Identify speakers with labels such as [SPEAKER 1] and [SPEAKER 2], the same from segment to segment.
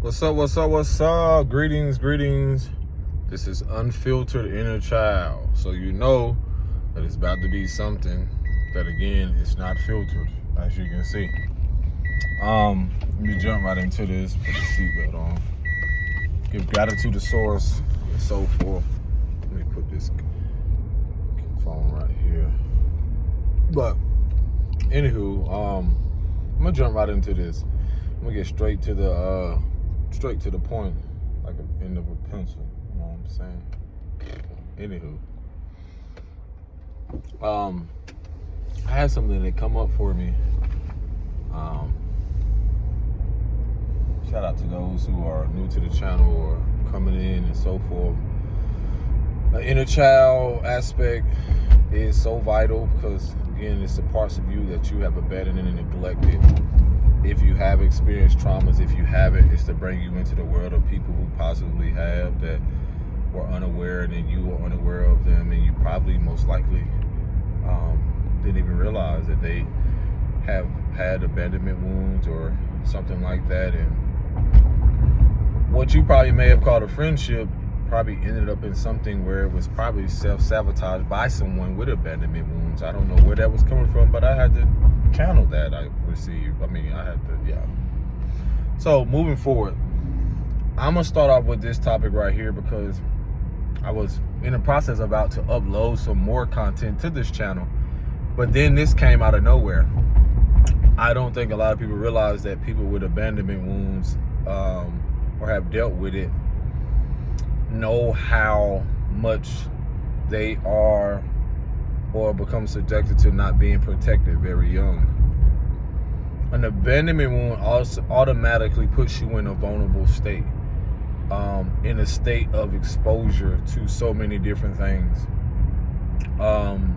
[SPEAKER 1] What's up, what's up, what's up? Greetings, greetings. This is Unfiltered Inner Child. So you know that it's about to be something that, again, is not filtered, as you can see. Let me jump right into this, put the seatbelt on. Give gratitude to source and so forth. Let me put this phone right here. But, anywho, I'm gonna jump right into this. I'm gonna get straight to the point, like an end of a pencil. You know what I'm saying? Anywho, I had something that come up for me. Shout out to those who are new to the channel or coming in and so forth. The inner child aspect is so vital because, again, it's the parts of you that you have abandoned and neglected. If you have experienced traumas, if you haven't, it's to bring you into the world of people who possibly have, that were unaware, and then you were unaware of them, and you probably most likely didn't even realize that they have had abandonment wounds or something like that. And what you probably may have called a friendship probably ended up in something where it was probably self-sabotaged by someone with abandonment wounds. I don't know where that was coming from, but I had to channel that I received. So moving forward, I'm gonna start off with this topic right here because I was in the process about to upload some more content to this channel, but then this came out of nowhere. I don't think a lot of people realize that people with abandonment wounds or have dealt with it know how much they are or become subjected to not being protected very young. An abandonment wound also automatically puts you in a vulnerable state, in a state of exposure to so many different things. On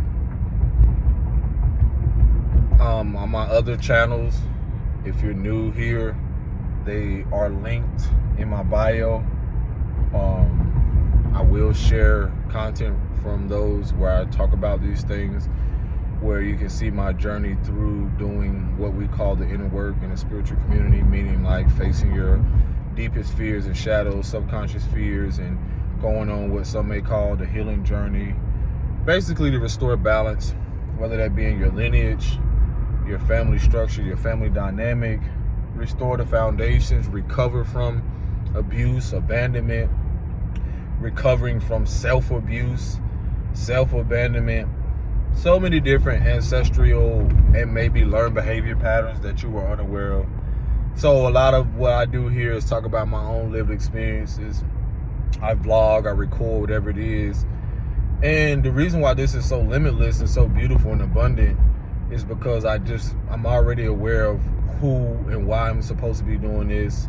[SPEAKER 1] my other channels, if you're new here, they are linked in my bio. I will share content from those where I talk about these things, where you can see my journey through doing what we call the inner work in the spiritual community, meaning like facing your deepest fears and shadows, subconscious fears, and going on what some may call the healing journey, basically to restore balance, whether that be in your lineage, your family structure, your family dynamic, restore the foundations, recover from abuse, abandonment, recovering from self-abuse, self-abandonment, so many different ancestral and maybe learned behavior patterns that you were unaware of. So a lot of what I do here is talk about my own lived experiences. I vlog, I record, whatever it is. And the reason why this is so limitless and so beautiful and abundant is because I'm already aware of who and why I'm supposed to be doing this.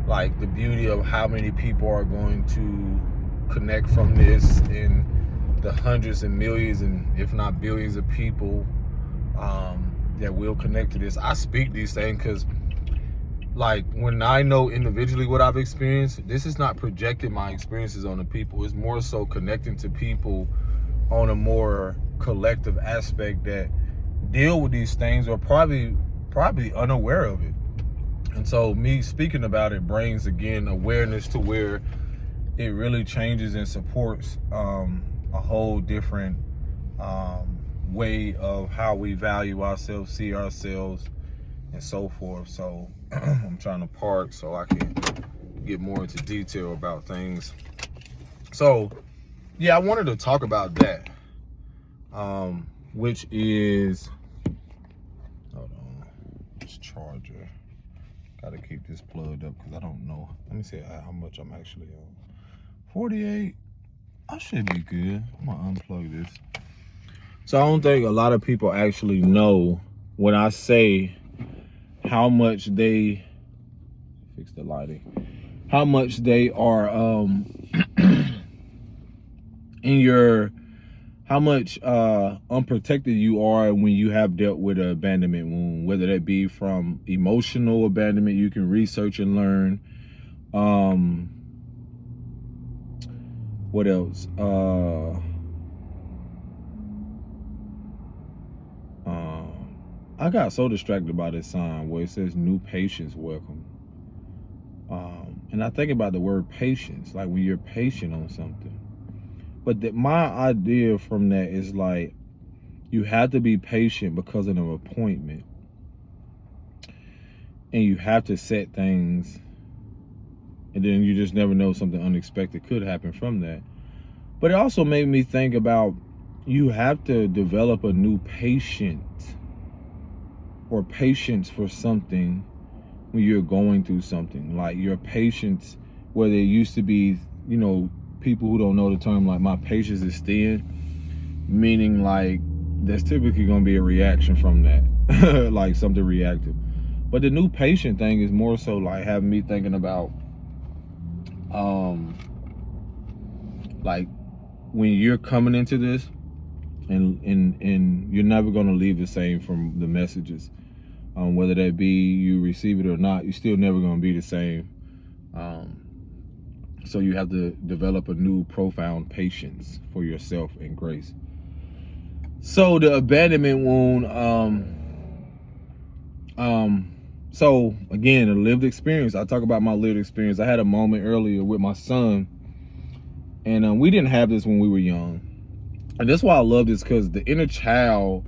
[SPEAKER 1] Like the beauty of how many people are going to connect from this, and the hundreds and millions and if not billions of people that will connect to this. I speak these things because, like, when I know individually what I've experienced, this is not projecting my experiences on the people. It's more so connecting to people on a more collective aspect that deal with these things or probably unaware of it. And so me speaking about it brings, again, awareness to where it really changes and supports a whole different way of how we value ourselves, see ourselves, and so forth. So I'm trying to park so I can get more into detail about things. So yeah, I wanted to talk about that, which is, hold on, this charger. Gotta keep this plugged up because I don't know. Let me see how much I'm actually on. 48. I should be good. I'm gonna unplug this. So I don't think a lot of people actually know when I say how much they fix the lighting, how much they are in your, how much unprotected you are when you have dealt with an abandonment wound, whether that be from emotional abandonment. You can research and learn. What else? I got so distracted by this sign where it says new patients welcome. And I think about the word patience, like when you're patient on something. But my idea from that is like, you have to be patient because of an appointment. And you have to set things, and then you just never know, something unexpected could happen from that. But it also made me think about, you have to develop a new patience or patience for something when you're going through something. Like your patience, where there used to be, people who don't know the term, like my patience is thin, meaning like there's typically going to be a reaction from that, like something reactive. But the new patient thing is more so like having me thinking about, like when you're coming into this, and you're never going to leave the same from the messages, whether that be you receive it or not, you're still never going to be the same. So you have to develop a new profound patience for yourself and grace. So the abandonment wound, so again, a lived experience. I talk about my lived experience. I had a moment earlier with my son, and we didn't have this when we were young. And that's why I love this, because the inner child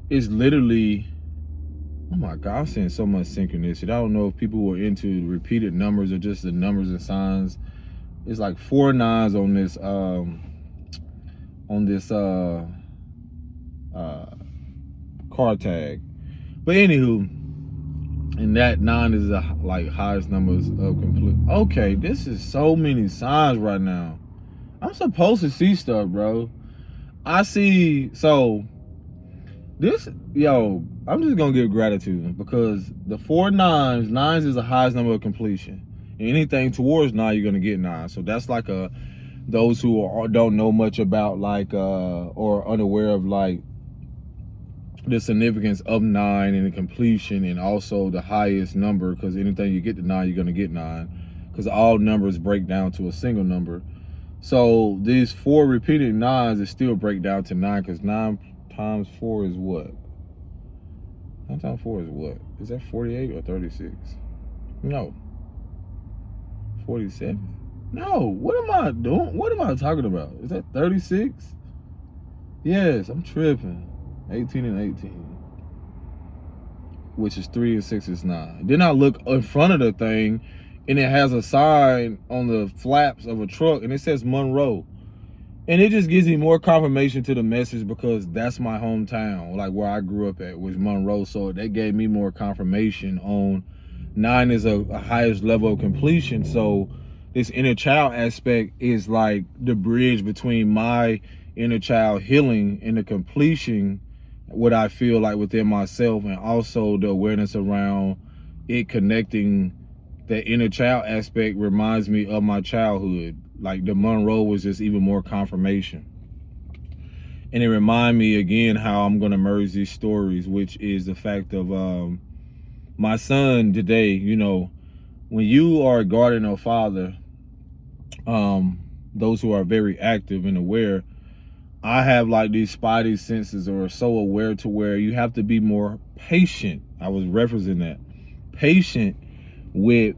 [SPEAKER 1] is literally, oh my God, I'm seeing so much synchronicity. I don't know if people were into repeated numbers or just the numbers and signs. It's like 4 9s on this card tag. But anywho, and that 9 is the like highest numbers of complete. Okay, this is so many signs right now. I'm supposed to see stuff, bro. I see. So this, I'm just gonna give gratitude, because the 4 9s is the highest number of completion. And anything towards 9, you're gonna get 9. So that's like those who don't know much about like or unaware of like the significance of 9 and the completion, and also the highest number, because anything you get to 9, you're gonna get 9, because all numbers break down to a single number. So these 4 repeated 9s is still break down to 9, because 9 times 4 is what? 9 times 4 is what? Is that 48 or 36? No. 47? No. What am I doing? What am I talking about? Is that 36? Yes, I'm tripping. 18 and 18, which is 3 and 6 is 9. Then I look in front of the thing, and it has a sign on the flaps of a truck, and it says Monroe. And it just gives me more confirmation to the message, because that's my hometown, like where I grew up at was Monroe. So that gave me more confirmation on 9 is a highest level of completion. So this inner child aspect is like the bridge between my inner child healing and the completion, what I feel like within myself, and also the awareness around it connecting. That inner child aspect reminds me of my childhood. Like the Monroe was just even more confirmation. And it reminded me again how I'm going to merge these stories, which is the fact of my son today. When you are a guardian or father, those who are very active and aware, I have like these spidey senses, or so aware to where you have to be more patient. I was referencing that. Patient with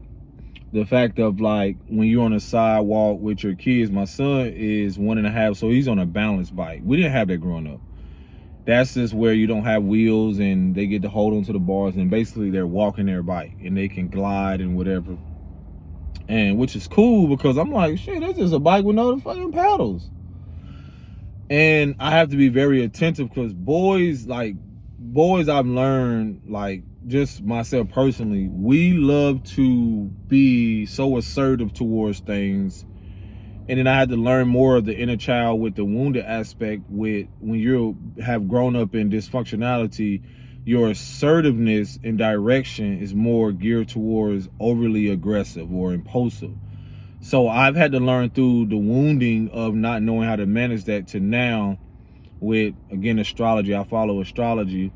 [SPEAKER 1] the fact of like when you're on a sidewalk with your kids. My son is 1.5, so he's on a balance bike. We didn't have that growing up. That's just where you don't have wheels, and they get to hold onto the bars, and basically they're walking their bike, and they can glide and whatever. And which is cool, because I'm like, shit, that's just a bike with no fucking paddles. And I have to be very attentive, because boys I've learned, like just myself personally, we love to be so assertive towards things. And then I had to learn more of the inner child with the wounded aspect. With when you have grown up in dysfunctionality, your assertiveness and direction is more geared towards overly aggressive or impulsive. So I've had to learn through the wounding of not knowing how to manage that, to now with, again, astrology. I follow astrology,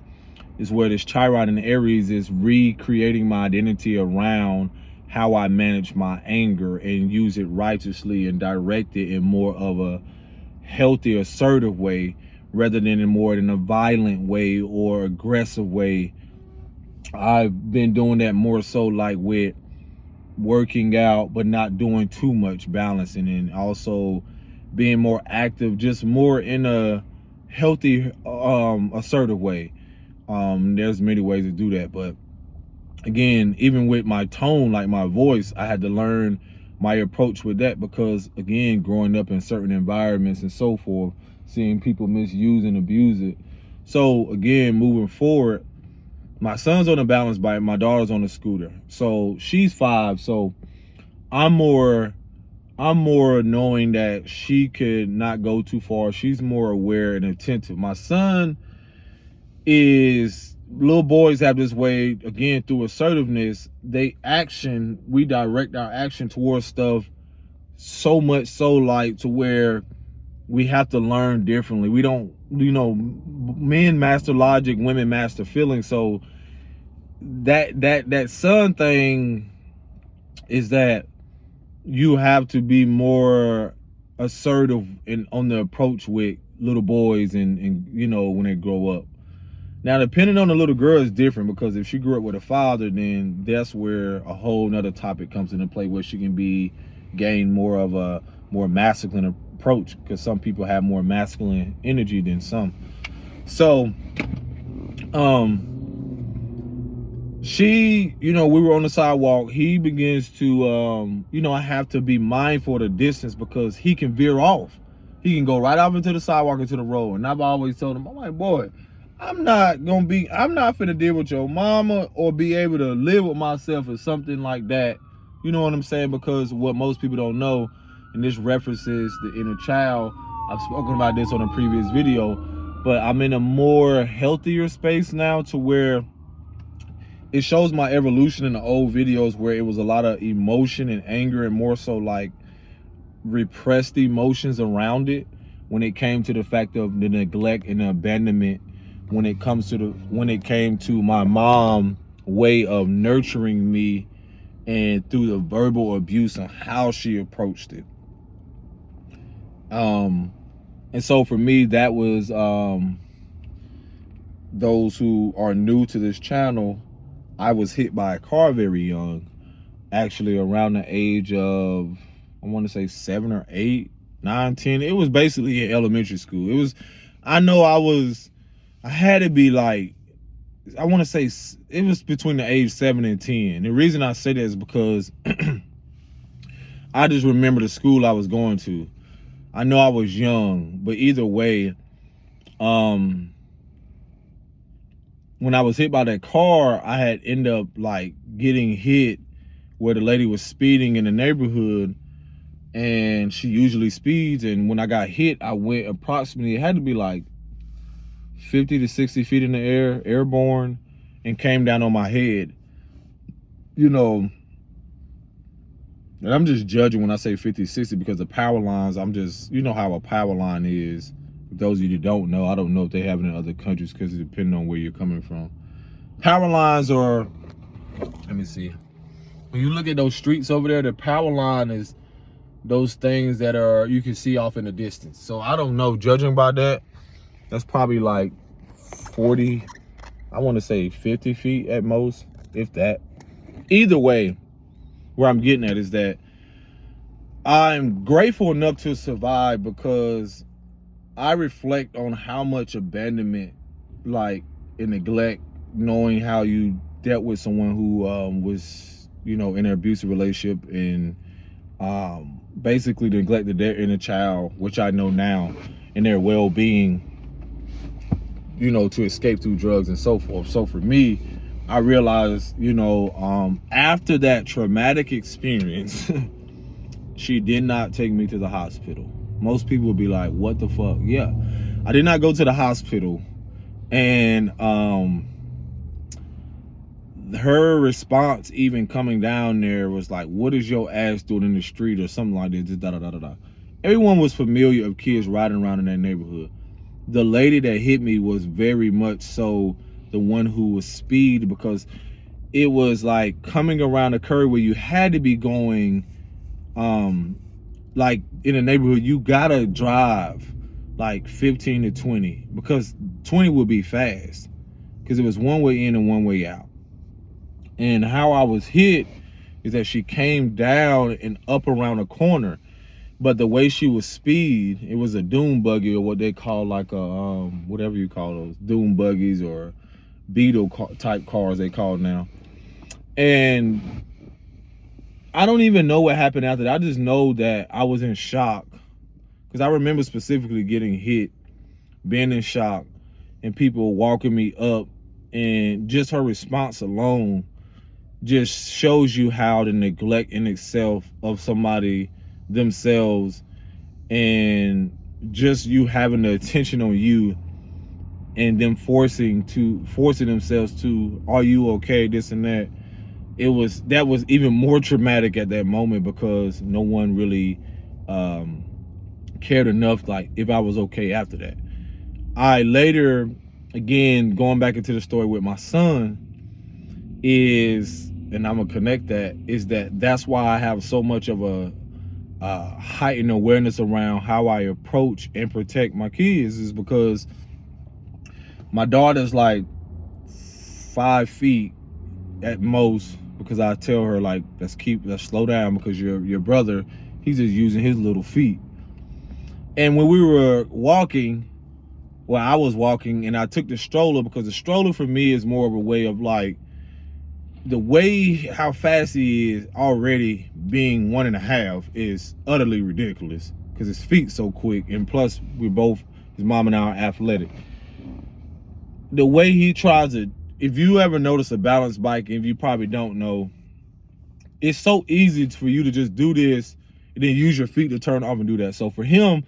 [SPEAKER 1] is where this Chiron in Aries is recreating my identity around how I manage my anger and use it righteously and direct it in more of a healthy, assertive way, rather than in a violent way or aggressive way. I've been doing that more so like with working out, but not doing too much balancing, and also being more active, just more in a healthy, assertive way. There's many ways to do that, but again, even with my tone, like my voice, I had to learn my approach with that, because again, growing up in certain environments and so forth, seeing people misuse and abuse it. So again, moving forward, my son's on a balance bike, my daughter's on a scooter. So she's 5, so I'm more knowing that she could not go too far. She's more aware and attentive. My son is, little boys have this way, again, through assertiveness, we direct our action towards stuff so much so, like, to where we have to learn differently. We don't, men master logic, women master feelings. So that son thing is that you have to be more assertive on the approach with little boys and when they grow up. Now, depending on the little girl is different, because if she grew up with a father, then that's where a whole nother topic comes into play, where she can gain more of a more masculine approach, because some people have more masculine energy than some. So she, we were on the sidewalk. He begins to, I have to be mindful of the distance, because he can veer off. He can go right off into the sidewalk, into the road. And I've always told him, I'm like, boy, I'm not finna deal with your mama or be able to live with myself or something like that. You know what I'm saying? Because what most people don't know, and this references the inner child. I've spoken about this on a previous video, but I'm in a more healthier space now, to where it shows my evolution in the old videos, where it was a lot of emotion and anger, and more so like repressed emotions around it, when it came to the fact of the neglect and the abandonment, when it came to my mom way of nurturing me, and through the verbal abuse and how she approached it. And so for me, that was, those who are new to this channel, I was hit by a car very young, actually around the age of, I want to say 7 or 8, 9, 10. It was basically in elementary school. I had to be like, I want to say it was between the age 7 and 10. The reason I say that is because I just remember the school I was going to. I know I was young, but either way, when I was hit by that car, I had ended up like getting hit where the lady was speeding in the neighborhood, and she usually speeds. And when I got hit, I went approximately, it had to be like 50 to 60 feet in the air, airborne, and came down on my head. And I'm just judging when I say 50, 60, because the power lines, I'm just, how a power line is. For those of you that don't know, I don't know if they have it in other countries, because it depends on where you're coming from. Power lines are, let me see. When you look at those streets over there, the power line is those things that you can see off in the distance. So I don't know, judging by that, that's probably like 40, I want to say 50 feet at most, if that. Either way, where I'm getting at is that I'm grateful enough to survive, because I reflect on how much abandonment, like, and neglect, knowing how you dealt with someone who was, in an abusive relationship, and basically neglected their inner child, which I know now, and their well-being, to escape through drugs and so forth. So for me, I realized, after that traumatic experience, she did not take me to the hospital. Most people would be like, what the fuck? Yeah, I did not go to the hospital. And her response, even coming down there, was like, what is your ass doing in the street, or something like this, da da da da da. Everyone was familiar of kids riding around in that neighborhood. The lady that hit me was very much so the one who was speed, because it was like coming around a curve where you had to be going, like in a neighborhood, you gotta drive like 15 to 20, because 20 would be fast, because it was one way in and one way out. And how I was hit is that she came down and up around a corner, but the way she was speed, it was a dune buggy, or what they call like a whatever you call those dune buggies or Beetle type cars they call now. And I don't even know what happened after that. I just know that I was in shock, because I remember specifically getting hit, being in shock, and people walking me up, and just her response alone just shows you how the neglect in itself of somebody themselves, and just you having the attention on you, and them forcing themselves to, are you okay, this and that. That was even more traumatic at that moment, because no one really cared enough, like, if I was okay after that. I later, again, going back into the story with my son, and I'm gonna connect that's why I have so much of a heightened awareness around how I approach and protect my kids, is because my daughter's like 5 feet at most, because I tell her, like, let's slow down, because your brother, he's just using his little feet. And when we were walking, well, I was walking, and I took the stroller, because the stroller for me is more of a way of, like, the way how fast he is already being 1.5 is utterly ridiculous, because his feet so quick, and plus we're both, his mom and I, are athletic. The way he tries to, if you ever notice a balance bike, and if you probably don't know, it's so easy for you to just do this and then use your feet to turn off and do that. So for him,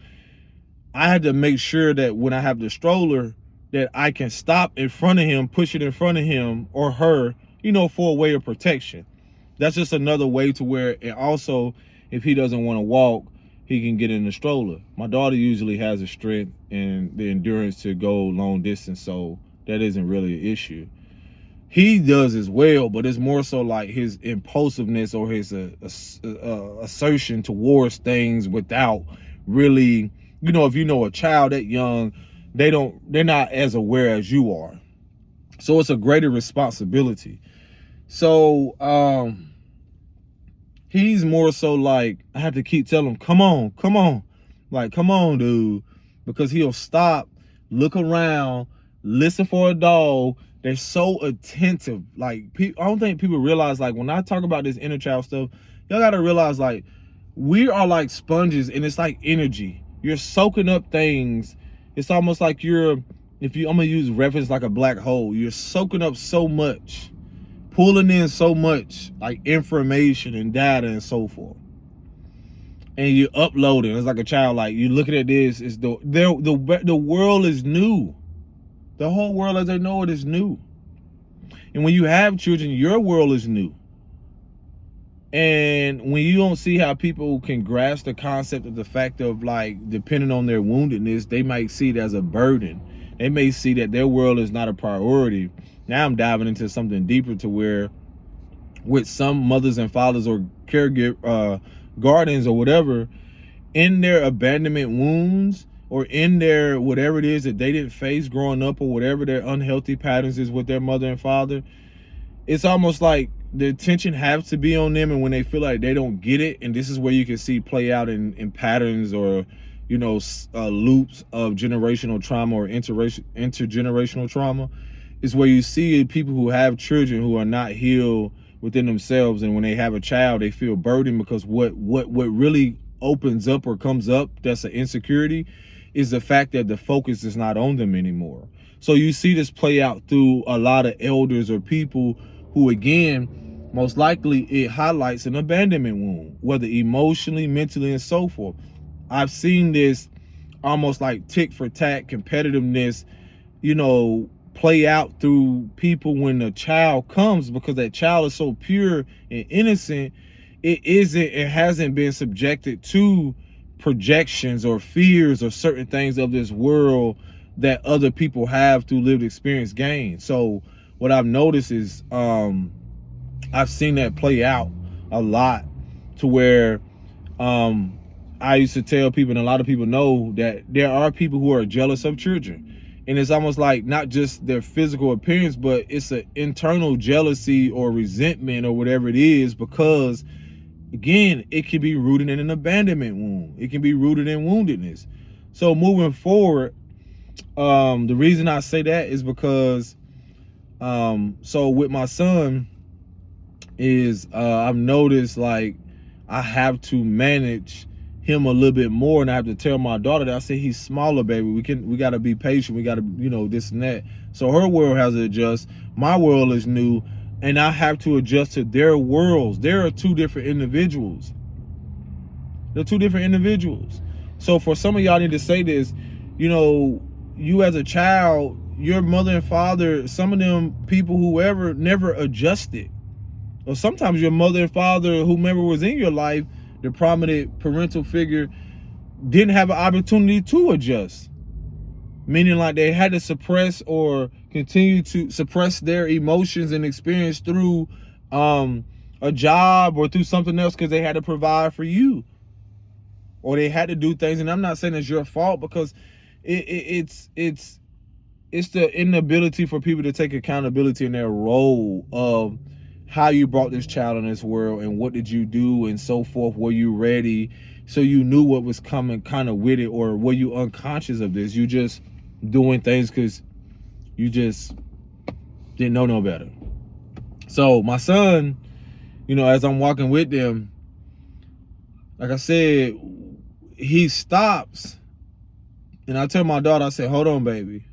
[SPEAKER 1] I had to make sure that when I have the stroller, that I can stop in front of him, push it in front of him or her, for a way of protection. That's just another way to where, and also, if he doesn't want to walk, he can get in the stroller. My daughter usually has the strength and the endurance to go long distance, so that isn't really an issue. He does as well, but it's more so like his impulsiveness or his assertion towards things without really, if you know a child that young, they're not as aware as you are. So it's a greater responsibility. So he's more so like, I have to keep telling him, come on, like, come on, dude, because he'll stop, look around, listen for a dog. They're so attentive. Like, I don't think people realize, like, when I talk about this inner child stuff, y'all gotta realize, like, we are like sponges, and it's like energy. You're soaking up things. It's almost like I'm gonna use reference like a black hole. You're soaking up so much, pulling in so much, like, information and data and so forth. And you're uploading. It's like a child, like, you're looking at this. It's the world is new. The whole world as they know it is new. And when you have children, your world is new. And when you don't see how people can grasp the concept of the fact of, like, depending on their woundedness, they might see it as a burden. They may see that their world is not a priority. Now I'm diving into something deeper, to where with some mothers and fathers or caregiver guardians or whatever, in their abandonment wounds, or in their whatever it is that they didn't face growing up, or whatever their unhealthy patterns is with their mother and father, it's almost like the attention has to be on them. And when they feel like they don't get it, and this is where you can see play out in patterns or loops of generational trauma or intergenerational trauma, is where you see people who have children who are not healed within themselves, and when they have a child, they feel burdened, because what really opens up or comes up that's an insecurity is the fact that the focus is not on them anymore. So you see this play out through a lot of elders or people who, again, most likely it highlights an abandonment wound, whether emotionally, mentally, and so forth. I've seen this almost like tick for tack competitiveness, play out through people when a child comes, because that child is so pure and innocent. It hasn't been subjected to projections or fears or certain things of this world that other people have through lived experience gain. So what I've noticed is I've seen that play out a lot, to where I used to tell people, and a lot of people know, that there are people who are jealous of children. And it's almost like not just their physical appearance, but it's an internal jealousy or resentment or whatever it is, because again, it can be rooted in an abandonment wound. It can be rooted in woundedness. So moving forward, the reason I say that is because so with my son is I've noticed like I have to manage him a little bit more, and I have to tell my daughter that I say he's smaller, baby. We got to be patient. We got to, this and that. So her world has to adjust. My world is new, and I have to adjust to their worlds. There are two different individuals. They're two different individuals. So for some of y'all need to say this, you as a child, your mother and father, some of them people, whoever, never adjusted. Or sometimes your mother and father, whomever was in your life, the prominent parental figure, didn't have an opportunity to adjust. Meaning like they had to suppress or continue to suppress their emotions and experience through a job or through something else because they had to provide for you. Or they had to do things, and I'm not saying it's your fault, because it's the inability for people to take accountability in their role of how you brought this child in this world and what did you do and so forth. Were you ready? So you knew what was coming kind of with it, or were you unconscious of this? You just doing things because you just didn't know no better. So my son, as I'm walking with them, like I said, he stops, and I tell my daughter, I said, hold on, baby.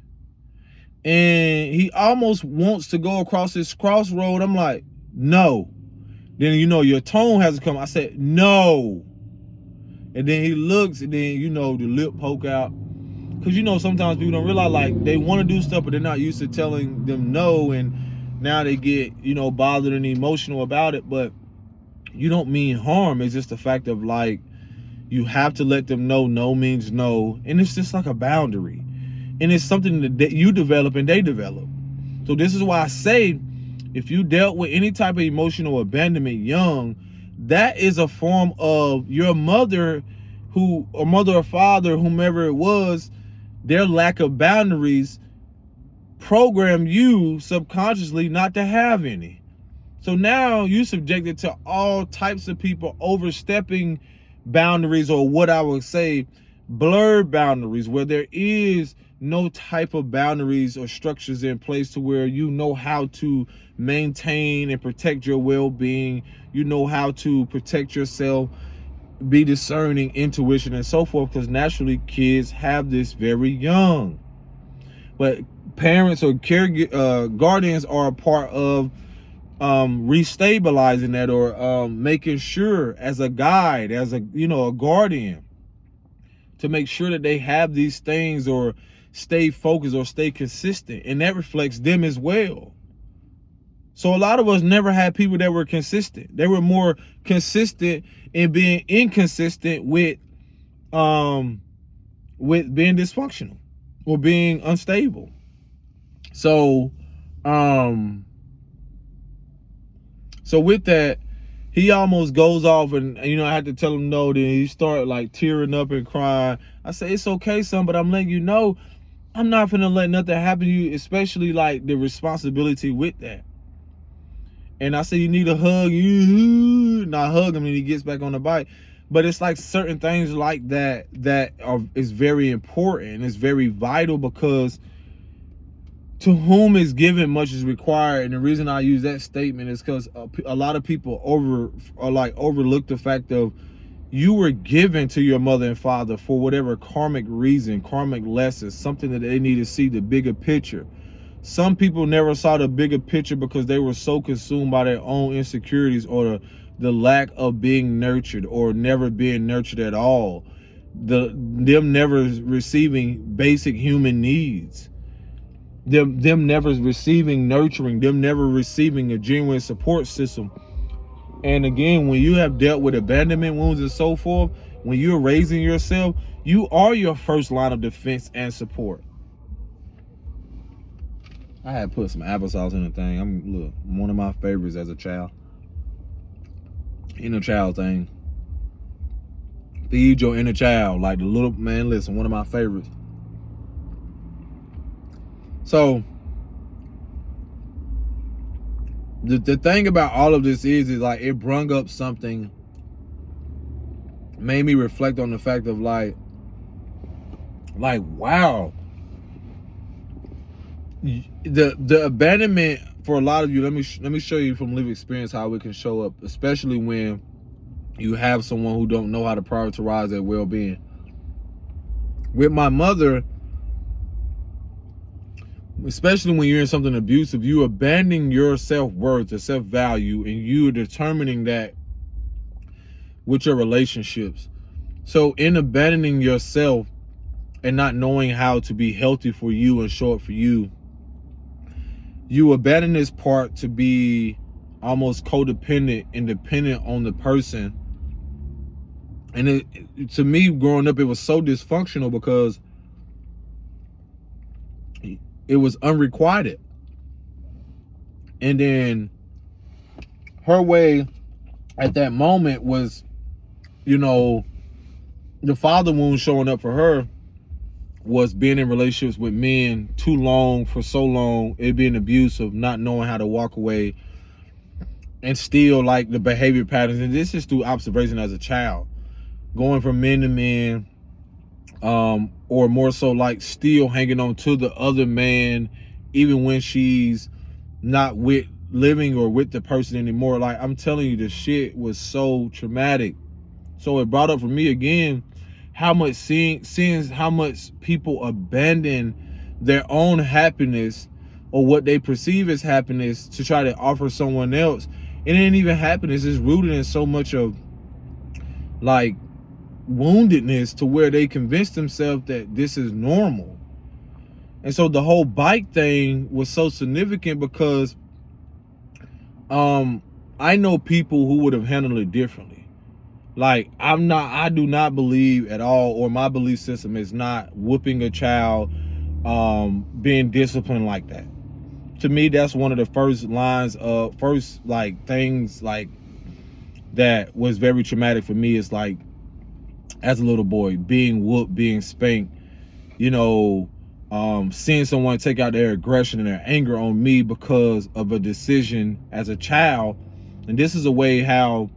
[SPEAKER 1] And he almost wants to go across this crossroad. I'm like, no. Then, your tone has to come. I said, no. And then he looks, and then, the lip poke out. Because, sometimes people don't realize, like, they want to do stuff, but they're not used to telling them no. And now they get, bothered and emotional about it. But you don't mean harm. It's just the fact of, like, you have to let them know no means no. And it's just like a boundary. And it's something that you develop and they develop. So this is why I say, if you dealt with any type of emotional abandonment young, that is a form of your mother or mother or father, whomever it was, their lack of boundaries programmed you subconsciously not to have any. So now you're subjected to all types of people overstepping boundaries, or what I would say blurred boundaries, where there is no type of boundaries or structures in place to where you know how to maintain and protect your well-being. You know how to protect yourself, be discerning, intuition, and so forth, because naturally kids have this very young. But parents or guardians are a part of restabilizing that, or making sure, as a guide, as a guardian, to make sure that they have these things or stay focused or stay consistent, and that reflects them as well. So a lot of us never had people that were consistent. They were more consistent in being inconsistent with being dysfunctional or being unstable. So so with that, he almost goes off, and I had to tell him no. Then he started like tearing up and crying. I said, it's okay, son, but I'm letting you know, I'm not finna let nothing happen to you, especially like the responsibility with that. And I said, you need a hug. And I hug him, and he gets back on the bike. But it's like certain things like that is very important. It's very vital, because to whom is given, much is required. And the reason I use that statement is because a lot of people overlook the fact of, you were given to your mother and father for whatever karmic reason, karmic lessons, something that they need to see the bigger picture. Some people never saw the bigger picture because they were so consumed by their own insecurities, or the lack of being nurtured, or never being nurtured at all. Them never receiving basic human needs. Them never receiving nurturing. Them never receiving a genuine support system. And again, when you have dealt with abandonment wounds and so forth, when you're raising yourself, you are your first line of defense and support. I had put some applesauce in the thing. I'm one of my favorites as a child. Inner child thing. Feed your inner child. Like the little man, listen, one of my favorites. So the thing about all of this is like it brung up something, made me reflect on the fact of like wow, the abandonment for a lot of you. Let me show you from lived experience how it can show up, especially when you have someone who don't know how to prioritize their well-being. With my mother, especially when you're in something abusive, you abandoning your self-worth, your self-value, and you're determining that with your relationships. So in abandoning yourself and not knowing how to be healthy for you and show up for you, you abandon this part to be almost codependent and dependent on the person. And to me, growing up, it was so dysfunctional because it was unrequited. And then her way at that moment was, the father wound showing up for her was being in relationships with men too long, for so long, it being abusive, not knowing how to walk away, and still like the behavior patterns. And this is through observation as a child, going from men to men, or more so like still hanging on to the other man, even when she's not living or with the person anymore. Like, I'm telling you, the shit was so traumatic. So it brought up for me again how much seeing how much people abandon their own happiness or what they perceive as happiness to try to offer someone else. It ain't even happiness. It's rooted in so much of like woundedness to where they convince themselves that this is normal. And so the whole bike thing was so significant because I know people who would have handled it differently. Like, I do not believe at all, or my belief system is not whooping a child, being disciplined like that. To me, that's one of the first things like that was very traumatic for me. Is like, as a little boy, being whooped, being spanked, seeing someone take out their aggression and their anger on me because of a decision as a child. And this is a way how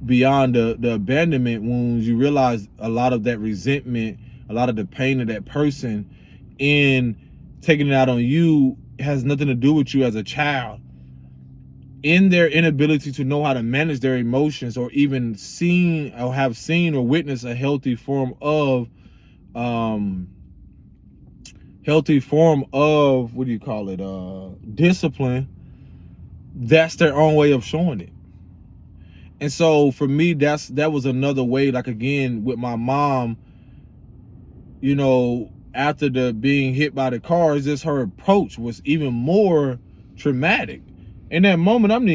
[SPEAKER 1] beyond the abandonment wounds, you realize a lot of that resentment, a lot of the pain of that person in taking it out on you has nothing to do with you as a child. In their inability to know how to manage their emotions, or even have seen or witnessed a healthy form of discipline, that's their own way of showing it. And so for me, that was another way. Like, again, with my mom, after the being hit by the car, just her approach was even more traumatic. In that moment, I'm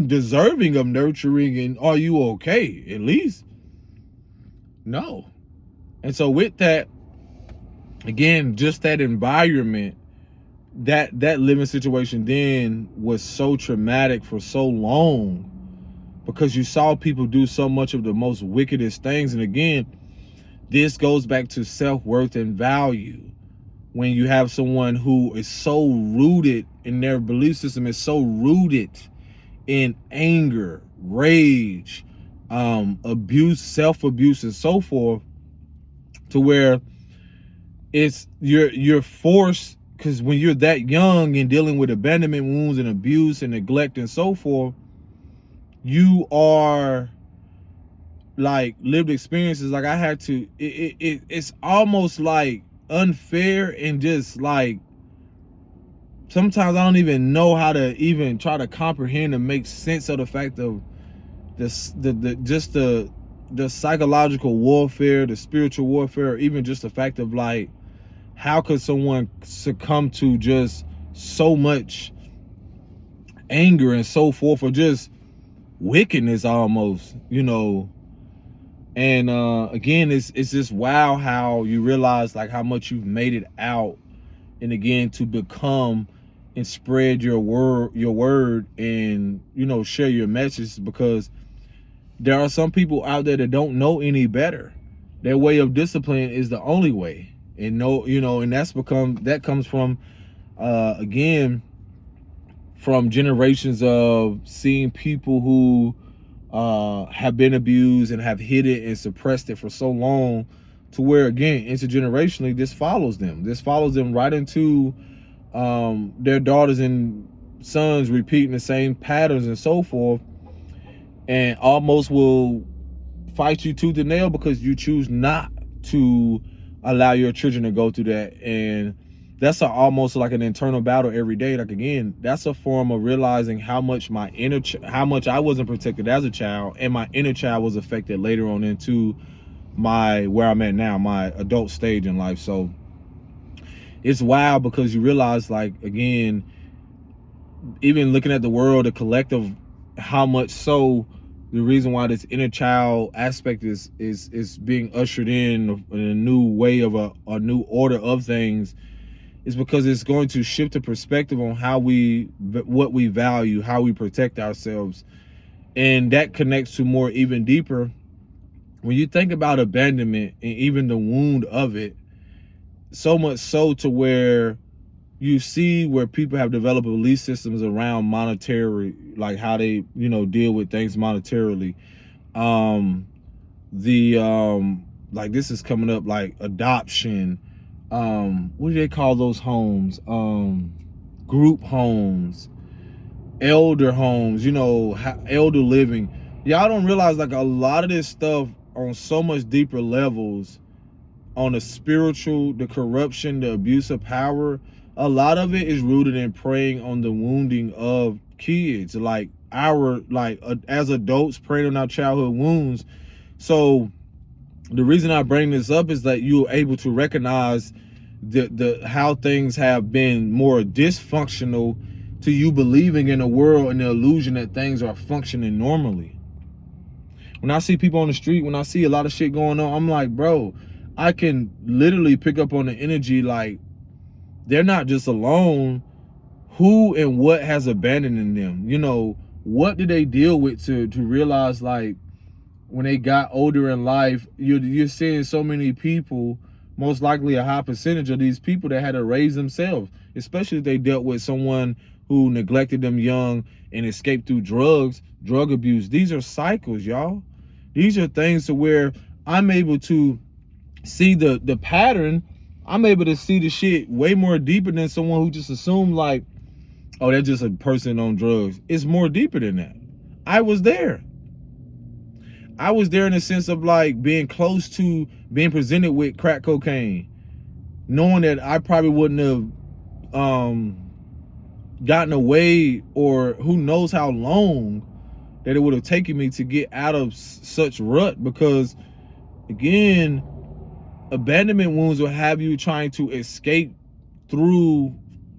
[SPEAKER 1] deserving of nurturing, and are you okay? At least, no. And so with that, again, just that environment, that living situation then was so traumatic for so long, because you saw people do so much of the most wickedest things. And again, this goes back to self-worth and value. When you have someone who is so rooted in their belief system, is so rooted in anger, rage, abuse, self-abuse, and so forth, to where you're forced. Because when you're that young and dealing with abandonment wounds and abuse and neglect and so forth, you are like lived experiences. Like, I had to, it's almost like unfair, and just like sometimes I don't even know how to even try to comprehend and make sense of the fact of the psychological warfare, the spiritual warfare, or even just the fact of like, how could someone succumb to just so much anger and so forth, or just wickedness almost, And again, it's just wow how you realize like how much you've made it out, and again, to become and spread your word and share your message, because there are some people out there that don't know any better. Their way of discipline is the only way. And and that comes from again, from generations of seeing people who have been abused and have hid it and suppressed it for so long, to where, again, intergenerationally, this follows them right into their daughters and sons, repeating the same patterns and so forth, and almost will fight you tooth and nail because you choose not to allow your children to go through that. And that's almost like an internal battle every day. Like, again, that's a form of realizing how much how much I wasn't protected as a child, and my inner child was affected later on into where I'm at now, my adult stage in life. So it's wild, because you realize, like, again, even looking at the world, the collective, how much so the reason why this inner child aspect is being ushered in a new way of a new order of things, is because it's going to shift the perspective on what we value, how we protect ourselves. And that connects to more even deeper. When you think about abandonment and even the wound of it, so much so to where you see where people have developed belief systems around monetary, like how they, deal with things monetarily. Like, this is coming up, like adoption. What do they call those homes? Group homes, elder homes, elder living. Y'all don't realize, like, a lot of this stuff on so much deeper levels, on the spiritual, the corruption, the abuse of power, a lot of it is rooted in preying on the wounding of kids, like as adults, preying on our childhood wounds. So the reason I bring this up is that you're able to recognize how things have been more dysfunctional to you believing in a world and the illusion that things are functioning normally. When I see people on the street, when I see a lot of shit going on, I'm like, bro, I can literally pick up on the energy, like, they're not just alone. Who and what has abandoned them? What did they deal with to realize, like, when they got older in life, you're seeing so many people, most likely a high percentage of these people, that had to raise themselves, especially if they dealt with someone who neglected them young and escaped through drug abuse. These are cycles, y'all. These are things to where I'm able to see the pattern. I'm able to see the shit way more deeper than someone who just assumed, like, oh, they're just a person on drugs. It's more deeper than that. I was there in the sense of, like, being close to being presented with crack cocaine, knowing that I probably wouldn't have gotten away, or who knows how long that it would have taken me to get out of such rut. Because, again, abandonment wounds will have you trying to escape through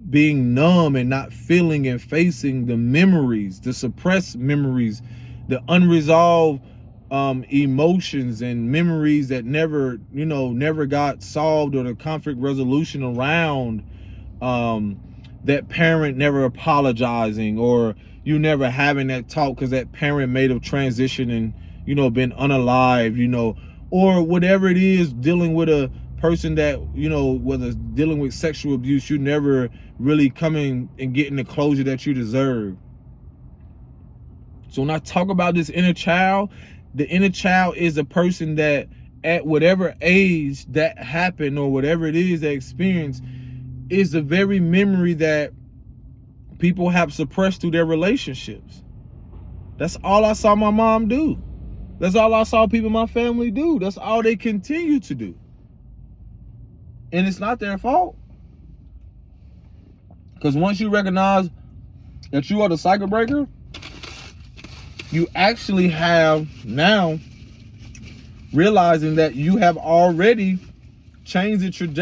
[SPEAKER 1] being numb and not feeling and facing the memories, the suppressed memories, the unresolved emotions and memories that never got solved, or the conflict resolution around that parent never apologizing, or you never having that talk because that parent may have transitioned and been unalive, or whatever it is, dealing with a person that, whether it's dealing with sexual abuse, you never really coming and getting the closure that you deserve. So when I talk about this inner child, the inner child is a person that at whatever age that happened, or whatever it is they experience, is the very memory that people have suppressed through their relationships. That's all I saw my mom do. That's all I saw people in my family do. That's all they continue to do. And it's not their fault. Because once you recognize that you are the cycle breaker, you actually have now realizing that you have already changed the trajectory